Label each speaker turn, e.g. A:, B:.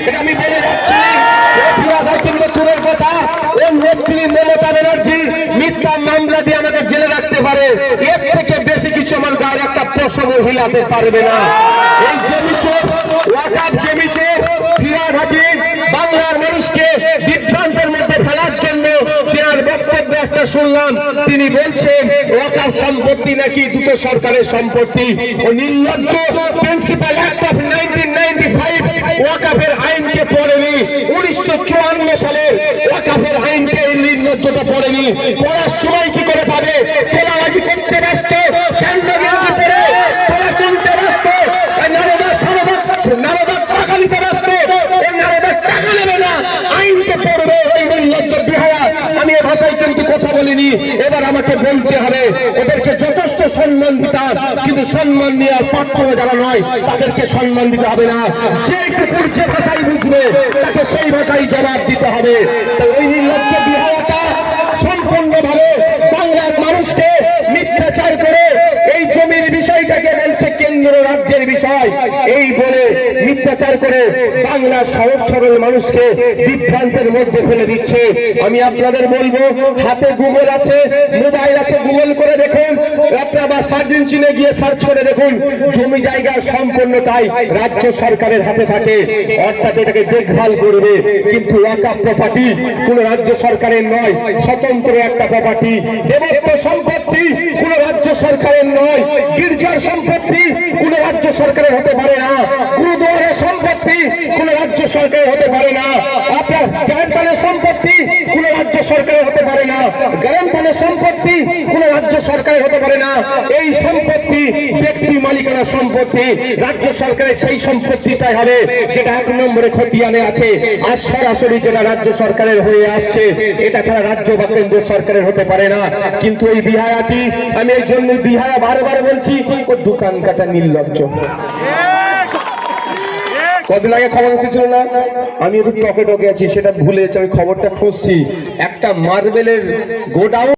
A: এটা আমি বলে যাচ্ছি। দূরের কথা, ও নেত্রী মমতা ব্যানার্জি মিথ্যা মামলা দিয়ে আমাকে জেলে রাখতে পারে, এর থেকে বেশি কিছু আমার গায়ের একটা পশম হিলাতে পারবে না। এই জমি চোর, ওয়াকাফ জমি চোর ফিরহাদ হাকিম বাংলার মানুষকে বিভ্রান্তের মধ্যে ফেলার জন্য তার বক্তব্য একটা শুনলাম, তিনি বলছেন ওয়াকাফ সম্পত্তি নাকি দুটো সরকারের সম্পত্তি। ও নির্লজ্জ প্রিন্সিপাল অ্যাক্ট অফ 1995 ওয়াকাফের আইনকে পড়েনি, 1954 সালের ওয়াকাফের আইনকে এই নির্লজ্জতা পড়েনি। পড়ার সময় কি করে পাবে? তোলাবাজি করতে ব্যস্ত, স্যান্ডোগেঞ্জি পরে তোলা তুলতে ব্যস্ত, নারদার টাকা নিতে ব্যস্ত। এই নারদার টাকা নেবে না, আইনকে পড়বে ওই নির্লজ্জ বিহায়া। আমি এ ভাষায় কিন্তু কথা বলিনি, এবার আমাকে বলতে হবে। ওদেরকে যথেষ্ট সম্মান দিতাম, কিন্তু সম্মান নেওয়ার পাত্র যারা নয় তাদেরকে সম্মান দিতে হবে না। যে কুকুর যে ভাষাই বুঝবে তাকে সেই ভাষাই জবাব দিতে হবে। ওই নির্লজ্জ বিহায়াটা সম্পূর্ণভাবে বাংলার মানুষকে মিথ্যাচার করে এই জমির বিষয়টাকে বলছে কেন্দ্র রাজ্যের বিষয়, এই বলে মিথ্যাচার করে বাংলার সহজ সরল মানুষকে বিভ্রান্তের মধ্যে ফেলে দিচ্ছে। আমি আপনাদের বলবো, হাতে গুগল আছে, মোবাইল আছে, গুগল করে দেখুন আপনারা, বা সার্চ ইঞ্জিনে গিয়ে সার্চ করে দেখুন। জমি জায়গার সম্পূর্ণটাই রাজ্য সরকারের হাতে থাকে, অর্থাৎ এটাকে দেখভাল করবে। কিন্তু ওয়াকাফ প্রপার্টি কোন রাজ্য সরকারের নয়, স্বতন্ত্র একটা প্রপার্টি। দেবত্ব সম্পত্তি কোন রাজ্য সরকারের নয়, গির্জার সম্পত্তি কোন রাজ্য সরকারের হতে পারে না, গুরুদুয়ারের সম্পত্তি কোন রাজ্য সরকারের হতে পারে না, আপনার জাহেরখানের সম্পত্তি কোন রাজ্য সরকারের হতে পারে না, গ্রামখানের সম্পত্তি কোন রাজ্য সরকারের হতে পারে না। এই সম্পত্তি ব্যক্তি মালিকানা সম্পত্তি, রাজ্য সরকারের সেই সম্পত্তিটাই হবে যেটা 1 নম্বরে খতিয়ানে আছে, আর সরাসরি যেটা রাজ্য সরকারের হয়ে আসছে, এটা ছাড়া রাজ্য বা কেন্দ্র সরকারের হতে পারে না। কিন্তু এই বিহায়াটি, আমি এই জন্য বিহায়া বারবার বলছি, ও দোকান কাটা নির্লজ্জ। কদিন আগে খবর হচ্ছিল না, আমি একটু টকে টকে আছি, সেটা ভুলে যাচ্ছি, আমি খবরটা খুঁজছি। একটা মার্বেলের গোডাউন